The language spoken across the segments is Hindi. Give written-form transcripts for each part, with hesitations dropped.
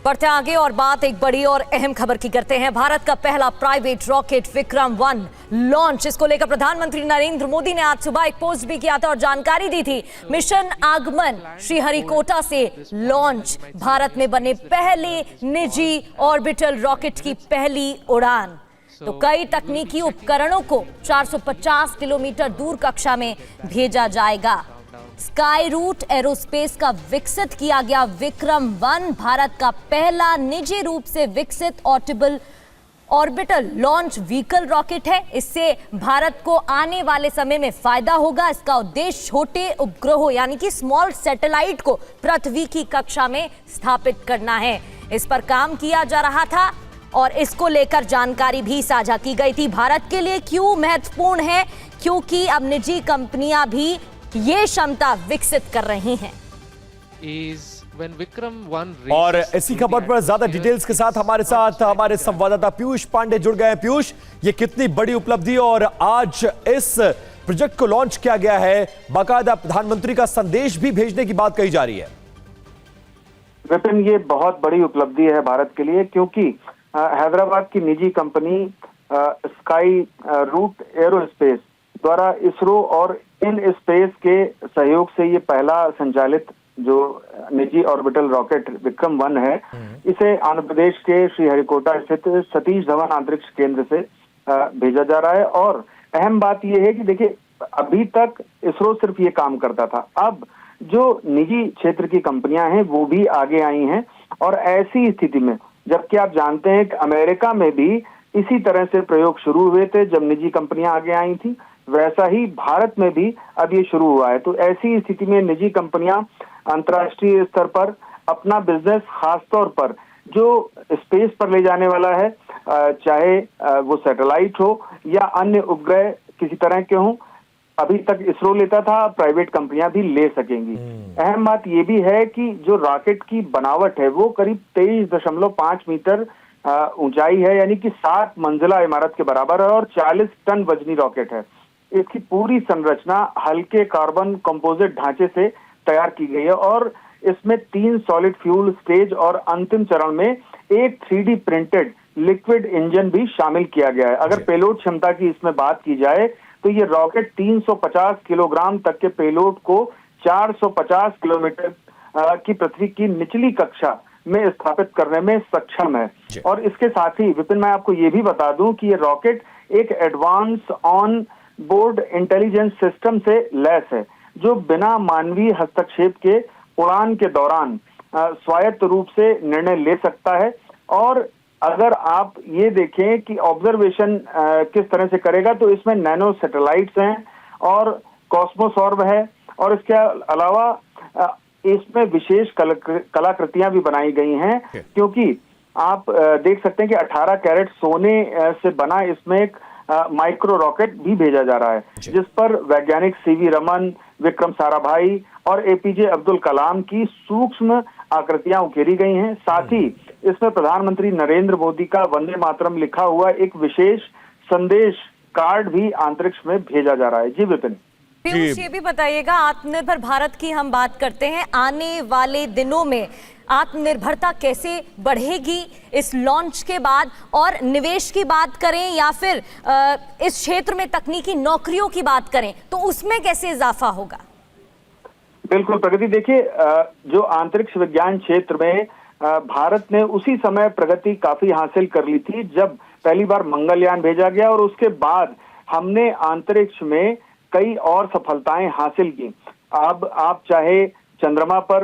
बढ़ते आगे और बात एक बड़ी और अहम खबर की करते हैं। भारत का पहला प्राइवेट रॉकेट विक्रम-1 लॉन्च, इसको लेकर प्रधानमंत्री नरेंद्र मोदी ने आज सुबह एक पोस्ट भी किया था और जानकारी दी थी। मिशन आगमन श्रीहरिकोटा से लॉन्च, भारत में बने पहले निजी ऑर्बिटल रॉकेट की पहली उड़ान। तो कई तकनीकी उपकरणों को 450 किलोमीटर दूर कक्षा में भेजा जाएगा। स्काई रूट एरोस्पेस का विकसित किया गया विक्रम-1 भारत का पहला निजी रूप से विकसित ऑर्बिटल लॉन्च व्हीकल रॉकेट है। इससे भारत को आने वाले समय में फायदा होगा। इसका उद्देश्य छोटे उपग्रहों यानी कि स्मॉल सैटेलाइट को पृथ्वी की कक्षा में स्थापित करना है। इस पर काम किया जा रहा था और इसको लेकर जानकारी भी साझा की गई थी। भारत के लिए क्यों महत्वपूर्ण है? क्योंकि अब निजी कंपनियां भी ये क्षमता विकसित कर रही हैं। और इसी खबर पर ज्यादा डिटेल्स के साथ हमारे संवाददाता पीयूष पांडे जुड़ गए हैं। पीयूष, ये कितनी बड़ी उपलब्धि और आज इस प्रोजेक्ट को लॉन्च किया गया है, बाकायदा प्रधानमंत्री का संदेश भी भेजने की बात कही जा रही है। विपिन, ये बहुत बड़ी उपलब्धि है भारत के लिए, क्योंकि हैदराबाद की निजी कंपनी स्काई रूट एरोस्पेस द्वारा इसरो और इन स्पेस के सहयोग से ये पहला संचालित जो निजी ऑर्बिटल रॉकेट विक्रम-1 है, इसे आंध्र प्रदेश के श्रीहरिकोटा स्थित सतीश धवन अंतरिक्ष केंद्र से भेजा जा रहा है। और अहम बात यह है कि देखिए, अभी तक इसरो सिर्फ ये काम करता था, अब जो निजी क्षेत्र की कंपनियां हैं वो भी आगे आई हैं। और ऐसी स्थिति में, जबकि आप जानते हैं कि अमेरिका में भी इसी तरह से प्रयोग शुरू हुए थे जब निजी कंपनियां आगे आई थी, वैसा ही भारत में भी अब ये शुरू हुआ है। तो ऐसी स्थिति में निजी कंपनियां अंतर्राष्ट्रीय स्तर पर अपना बिजनेस, खासतौर पर जो स्पेस पर ले जाने वाला है, चाहे वो सैटेलाइट हो या अन्य उपग्रह किसी तरह के हों, अभी तक इसरो लेता था, प्राइवेट कंपनियां भी ले सकेंगी। अहम बात ये भी है कि जो रॉकेट की बनावट है वो करीब 23.5 मीटर ऊंचाई है, यानी कि 7 मंजिला इमारत के बराबर है और 40 टन वजनी रॉकेट है। इसकी पूरी संरचना हल्के कार्बन कंपोजिट ढांचे से तैयार की गई है और इसमें 3 सॉलिड फ्यूल स्टेज और अंतिम चरण में एक 3D प्रिंटेड लिक्विड इंजन भी शामिल किया गया है। अगर पेलोड क्षमता की इसमें बात की जाए तो ये रॉकेट 350 किलोग्राम तक के पेलोड को 450 किलोमीटर की पृथ्वी की निचली कक्षा में स्थापित करने में सक्षम है। और इसके साथ ही विपिन, मैं आपको ये भी बता दूं कि ये रॉकेट एक advance on board intelligence system से लैस है, जो बिना मानवीय हस्तक्षेप के उड़ान के दौरान स्वायत्त रूप से निर्णय ले सकता है। और अगर आप ये देखें कि ऑब्जर्वेशन किस तरह से करेगा, तो इसमें नैनो सैटेलाइट्स हैं और कॉस्मोसॉर्ब है और इसके अलावा इसमें विशेष कलाकृतियां भी बनाई गई हैं, क्योंकि आप देख सकते हैं कि 18 कैरेट सोने से बना इसमें एक माइक्रो रॉकेट भी भेजा जा रहा है, जिस पर वैज्ञानिक सीवी रमन, विक्रम साराभाई और एपीजे अब्दुल कलाम की सूक्ष्म आकृतियां उकेरी गई हैं। साथ ही इसमें प्रधानमंत्री नरेंद्र मोदी का वंदे मातरम लिखा हुआ एक विशेष संदेश कार्ड भी अंतरिक्ष में भेजा जा रहा है। जी विपिन। पीयूष, ये भी बताइएगा, आत्मनिर्भर भारत की हम बात करते हैं, आने वाले दिनों में आत्मनिर्भरता कैसे बढ़ेगी इस लॉन्च के बाद? और निवेश की बात करें या फिर इस क्षेत्र में तकनीकी नौकरियों की बात करें तो उसमें कैसे इजाफा होगा? बिल्कुल प्रगति, देखिए, जो अंतरिक्ष विज्ञान क्षेत्र में भारत ने उसी समय प्रगति काफी हासिल कर ली थी जब पहली बार मंगलयान भेजा गया और उसके बाद हमने अंतरिक्ष में कई और सफलताएं हासिल की। अब आप चाहे चंद्रमा पर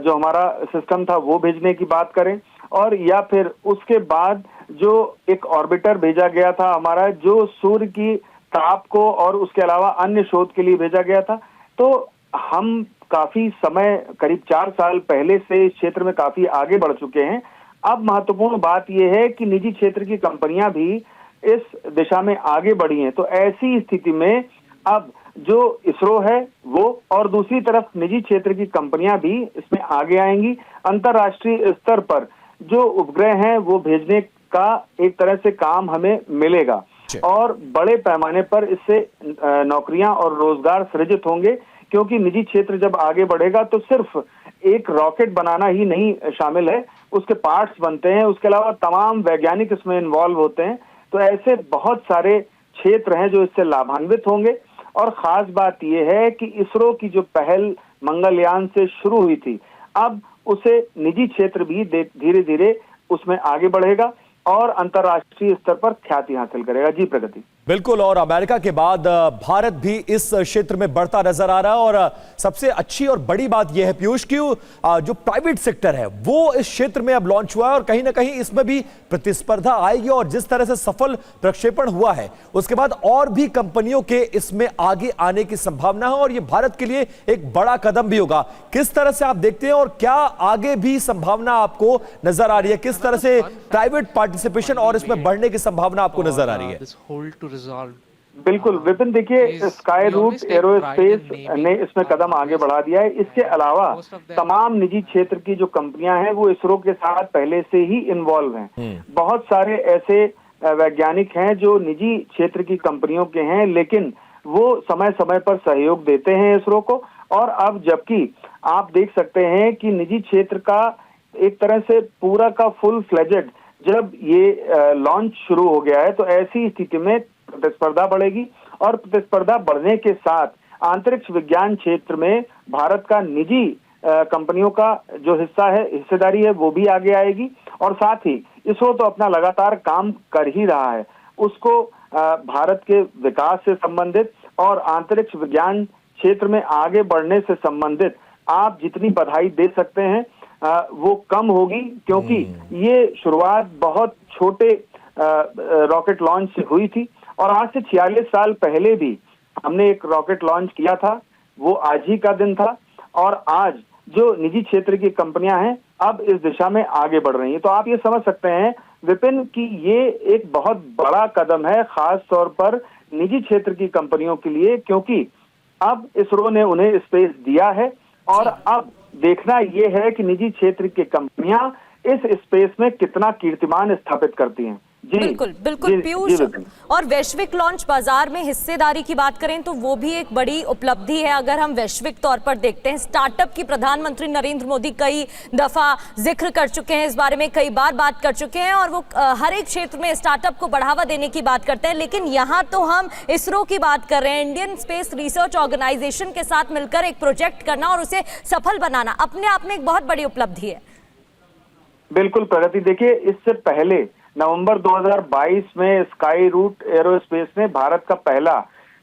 जो हमारा सिस्टम था वो भेजने की बात करें, और या फिर उसके बाद जो एक ऑर्बिटर भेजा गया था हमारा, जो सूर्य की ताप को और उसके अलावा अन्य शोध के लिए भेजा गया था, तो हम काफी समय, करीब 4 साल पहले से इस क्षेत्र में काफी आगे बढ़ चुके हैं। अब महत्वपूर्ण बात यह है कि निजी क्षेत्र की कंपनियां भी इस दिशा में आगे बढ़ी हैं। तो ऐसी स्थिति में अब जो इसरो है वो और दूसरी तरफ निजी क्षेत्र की कंपनियां भी इसमें आगे आएंगी। अंतर्राष्ट्रीय स्तर पर जो उपग्रह हैं वो भेजने का एक तरह से काम हमें मिलेगा और बड़े पैमाने पर इससे नौकरियां और रोजगार सृजित होंगे, क्योंकि निजी क्षेत्र जब आगे बढ़ेगा तो सिर्फ एक रॉकेट बनाना ही नहीं शामिल है, उसके पार्ट्स बनते हैं, उसके अलावा तमाम वैज्ञानिक इसमें इन्वॉल्व होते हैं। तो ऐसे बहुत सारे क्षेत्र हैं जो इससे लाभान्वित होंगे। और खास बात यह है कि इसरो की जो पहल मंगलयान से शुरू हुई थी, अब उसे निजी क्षेत्र भी धीरे धीरे उसमें आगे बढ़ेगा और अंतर्राष्ट्रीय स्तर पर ख्याति हासिल करेगा। जी प्रगति। बिल्कुल, और अमेरिका के बाद भारत भी इस क्षेत्र में बढ़ता नजर आ रहा है। और सबसे अच्छी और बड़ी बात यह है पीयूष की जो प्राइवेट सेक्टर है वो इस क्षेत्र में अब लॉन्च हुआ है और कहीं ना कहीं इसमें भी प्रतिस्पर्धा आएगी। और जिस तरह से सफल प्रक्षेपण हुआ है उसके बाद और भी कंपनियों के इसमें आगे आने की संभावना है और यह भारत के लिए एक बड़ा कदम भी होगा। किस तरह से आप देखते हैं और क्या आगे भी संभावना आपको नजर आ रही है? किस तरह से प्राइवेट पार्टिसिपेशन और इसमें बढ़ने की संभावना आपको नजर आ रही है? बिल्कुल विपिन, देखिए स्काई रूट एरोस्पेस ने इसमें कदम आगे बढ़ा दिया है। इसके अलावा तमाम निजी क्षेत्र की जो कंपनियां हैं वो इसरो के साथ पहले से ही इन्वॉल्व हैं। बहुत सारे ऐसे वैज्ञानिक हैं जो निजी क्षेत्र की कंपनियों के हैं, लेकिन वो समय समय पर सहयोग देते हैं इसरो को। और अब जबकि आप देख सकते हैं कि निजी क्षेत्र का एक तरह से पूरा का फुल फ्लेजेड जब ये लॉन्च शुरू हो गया है, तो ऐसी स्थिति में प्रतिस्पर्धा बढ़ेगी और प्रतिस्पर्धा बढ़ने के साथ अंतरिक्ष विज्ञान क्षेत्र में भारत का निजी कंपनियों का जो हिस्सेदारी है वो भी आगे आएगी। और साथ ही इसरो तो अपना लगातार काम कर ही रहा है, उसको भारत के विकास से संबंधित और अंतरिक्ष विज्ञान क्षेत्र में आगे बढ़ने से संबंधित आप जितनी बधाई दे सकते हैं वो कम होगी, क्योंकि ये शुरुआत बहुत छोटे रॉकेट लॉन्च से हुई थी। और आज से 46 साल पहले भी हमने एक रॉकेट लॉन्च किया था, वो आज ही का दिन था। और आज जो निजी क्षेत्र की कंपनियां हैं अब इस दिशा में आगे बढ़ रही हैं। तो आप ये समझ सकते हैं विपिन कि ये एक बहुत बड़ा कदम है, खास तौर पर निजी क्षेत्र की कंपनियों के लिए, क्योंकि अब इसरो ने उन्हें स्पेस दिया है और अब देखना यह है कि निजी क्षेत्र की कंपनियां इस स्पेस में कितना कीर्तिमान स्थापित करती हैं। जी बिल्कुल बिल्कुल पीयूष, और वैश्विक लॉन्च बाजार में हिस्सेदारी की बात करें तो वो भी एक बड़ी उपलब्धि है। अगर हम वैश्विक तौर पर देखते हैं, स्टार्टअप की प्रधानमंत्री नरेंद्र मोदी कई दफा जिक्र कर चुके हैं, इस बारे में कई बार बात कर चुके हैं और वो हर एक क्षेत्र में स्टार्टअप को बढ़ावा देने की बात करते हैं। लेकिन यहाँ तो हम इसरो की बात कर रहे हैं, इंडियन स्पेस रिसर्च ऑर्गेनाइजेशन के साथ मिलकर एक प्रोजेक्ट करना और उसे सफल बनाना अपने आप में एक बहुत बड़ी उपलब्धि है। बिल्कुल प्रगति, देखिए इससे पहले नवंबर 2022 में स्काई रूट एरोस्पेस ने भारत का पहला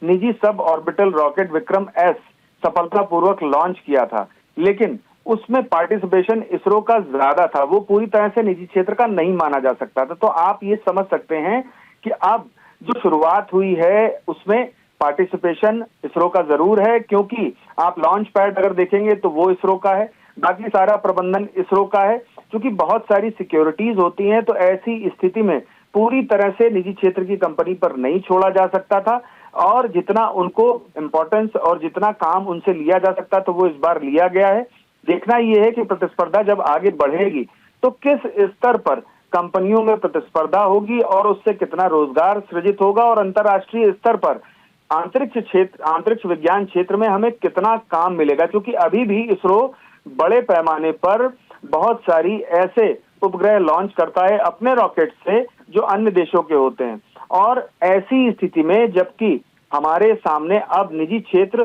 निजी sub orbital rocket Vikram S सफलतापूर्वक लॉन्च किया था, लेकिन उसमें पार्टिसिपेशन इसरो का ज्यादा था, वो पूरी तरह से निजी क्षेत्र का नहीं माना जा सकता था। तो आप ये समझ सकते हैं कि अब जो शुरुआत हुई है उसमें पार्टिसिपेशन इसरो का जरूर है, क्योंकि आप लॉन्च पैड अगर देखेंगे तो वो इसरो का है, बाकी सारा प्रबंधन इसरो का है। क्योंकि बहुत सारी सिक्योरिटीज होती हैं, तो ऐसी स्थिति में पूरी तरह से निजी क्षेत्र की कंपनी पर नहीं छोड़ा जा सकता था और जितना उनको इम्पोर्टेंस और जितना काम उनसे लिया जा सकता तो वो इस बार लिया गया है। देखना यह है कि प्रतिस्पर्धा जब आगे बढ़ेगी तो किस स्तर पर कंपनियों में प्रतिस्पर्धा होगी और उससे कितना रोजगार सृजित होगा और अंतर्राष्ट्रीय स्तर पर अंतरिक्ष विज्ञान क्षेत्र में हमें कितना काम मिलेगा। क्योंकि अभी भी इसरो बड़े पैमाने पर बहुत सारी ऐसे उपग्रह लॉन्च करता है अपने रॉकेट से जो अन्य देशों के होते हैं। और ऐसी स्थिति में जबकि हमारे सामने अब निजी क्षेत्र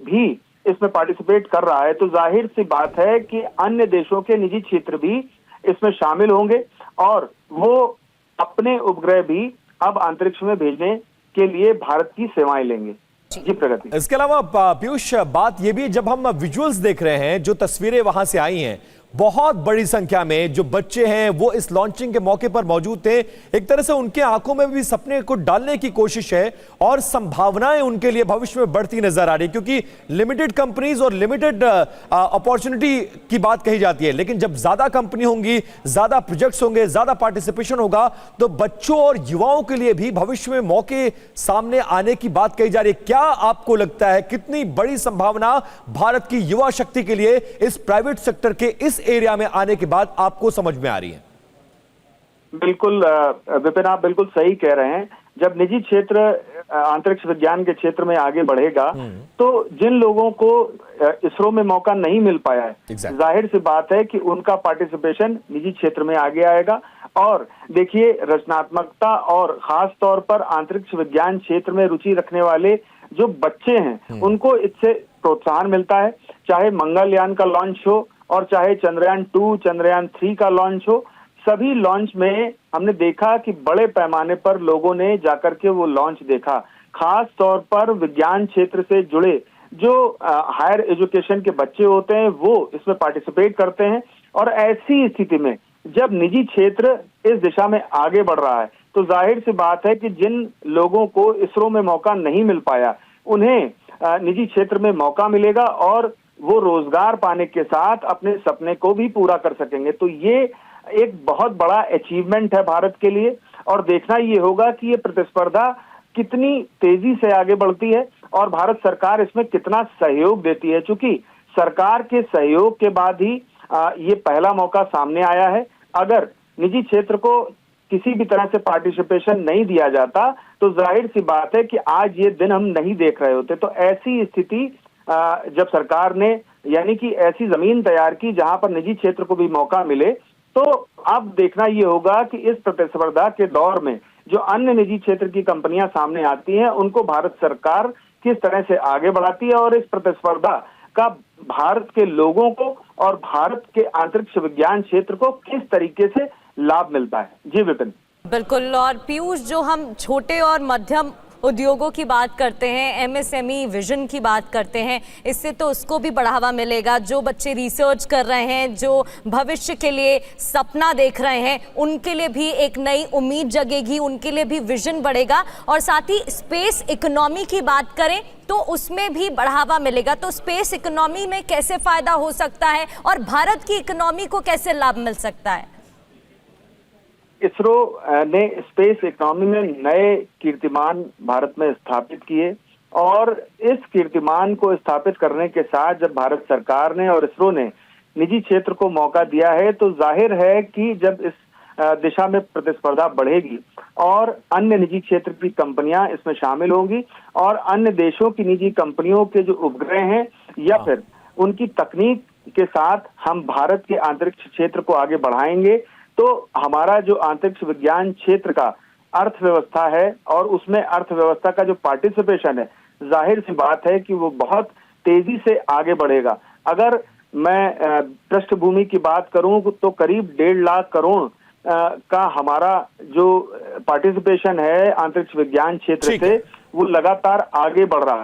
भी इसमें पार्टिसिपेट कर रहा है, तो जाहिर सी बात है कि अन्य देशों के निजी क्षेत्र भी इसमें शामिल होंगे और वो अपने उपग्रह भी अब अंतरिक्ष में भेजने के लिए भारत की सेवाएं लेंगे। जी प्रगति। इसके अलावा पीयूष, बात यह भी, जब हम विजुअल्स देख रहे हैं, जो तस्वीरें वहां से आई हैं, बहुत बड़ी संख्या में जो बच्चे हैं वो इस लॉन्चिंग के मौके पर मौजूद थे। एक तरह से उनके आंखों में भी सपने को डालने की कोशिश है और संभावनाएं उनके लिए भविष्य में बढ़ती नजर आ रही है, क्योंकि लिमिटेड कंपनीज और लिमिटेड अपॉर्चुनिटी की बात कही जाती है। लेकिन जब ज्यादा कंपनी होंगी, ज्यादा प्रोजेक्ट्स होंगे, ज्यादा पार्टिसिपेशन होगा, तो बच्चों और युवाओं के लिए भी भविष्य में मौके सामने आने की बात कही जा रही है। क्या आपको लगता है कितनी बड़ी संभावना भारत की युवा शक्ति के लिए इस प्राइवेट सेक्टर के इस एरिया में आने के बाद आपको समझ में आ रही है? बिल्कुल विपिन, आप बिल्कुल सही कह रहे हैं। जब निजी क्षेत्र अंतरिक्ष विज्ञान के क्षेत्र में आगे बढ़ेगा तो जिन लोगों को इसरो में मौका नहीं मिल पाया है, जाहिर सी बात है कि उनका पार्टिसिपेशन निजी क्षेत्र में आगे आएगा। और देखिए, रचनात्मकता और खास तौर पर अंतरिक्ष विज्ञान क्षेत्र में रुचि रखने वाले जो बच्चे हैं उनको इससे प्रोत्साहन मिलता है। चाहे मंगलयान का लॉन्च हो और चाहे चंद्रयान 2, चंद्रयान 3 का लॉन्च हो, सभी लॉन्च में हमने देखा कि बड़े पैमाने पर लोगों ने जाकर के वो लॉन्च देखा। खास तौर पर विज्ञान क्षेत्र से जुड़े जो हायर एजुकेशन के बच्चे होते हैं वो इसमें पार्टिसिपेट करते हैं। और ऐसी स्थिति में जब निजी क्षेत्र इस दिशा में आगे बढ़ रहा है तो जाहिर सी बात है कि जिन लोगों को इसरो में मौका नहीं मिल पाया उन्हें निजी क्षेत्र में मौका मिलेगा और वो रोजगार पाने के साथ अपने सपने को भी पूरा कर सकेंगे। तो ये एक बहुत बड़ा अचीवमेंट है भारत के लिए और देखना ये होगा कि ये प्रतिस्पर्धा कितनी तेजी से आगे बढ़ती है और भारत सरकार इसमें कितना सहयोग देती है। चूंकि सरकार के सहयोग के बाद ही ये पहला मौका सामने आया है। अगर निजी क्षेत्र को किसी भी तरह से पार्टिसिपेशन नहीं दिया जाता तो जाहिर सी बात है कि आज ये दिन हम नहीं देख रहे होते। तो ऐसी स्थिति जब सरकार ने यानी कि ऐसी जमीन तैयार की जहां पर निजी क्षेत्र को भी मौका मिले, तो अब देखना ये होगा कि इस प्रतिस्पर्धा के दौर में जो अन्य निजी क्षेत्र की कंपनियां सामने आती हैं उनको भारत सरकार किस तरह से आगे बढ़ाती है और इस प्रतिस्पर्धा का भारत के लोगों को और भारत के अंतरिक्ष विज्ञान क्षेत्र को किस तरीके से लाभ मिलता है। जी विपिन। बिल्कुल। और पीयूष, जो हम छोटे और मध्यम उद्योगों की बात करते हैं, एमएसएमई विजन की बात करते हैं, इससे तो उसको भी बढ़ावा मिलेगा। जो बच्चे रिसर्च कर रहे हैं, जो भविष्य के लिए सपना देख रहे हैं, उनके लिए भी एक नई उम्मीद जगेगी, उनके लिए भी विजन बढ़ेगा। और साथ ही स्पेस इकोनॉमी की बात करें तो उसमें भी बढ़ावा मिलेगा। तो स्पेस इकोनॉमी में कैसे फायदा हो सकता है और भारत की इकोनॉमी को कैसे लाभ मिल सकता है? इसरो ने स्पेस इकोनॉमी में नए कीर्तिमान भारत में स्थापित किए और इस कीर्तिमान को स्थापित करने के साथ जब भारत सरकार ने और इसरो ने निजी क्षेत्र को मौका दिया है तो जाहिर है कि जब इस दिशा में प्रतिस्पर्धा बढ़ेगी और अन्य निजी क्षेत्र की कंपनियां इसमें शामिल होंगी और अन्य देशों की निजी कंपनियों के जो उपग्रह हैं या फिर उनकी तकनीक के साथ हम भारत के अंतरिक्ष क्षेत्र को आगे बढ़ाएंगे तो हमारा जो अंतरिक्ष विज्ञान क्षेत्र का अर्थव्यवस्था है और उसमें अर्थव्यवस्था का जो पार्टिसिपेशन है, जाहिर सी बात है कि वो बहुत तेजी से आगे बढ़ेगा। अगर मैं पृष्ठभूमि की बात करूं तो करीब 1.5 लाख करोड़ का हमारा जो पार्टिसिपेशन है अंतरिक्ष विज्ञान क्षेत्र से वो लगातार आगे बढ़ रहा है।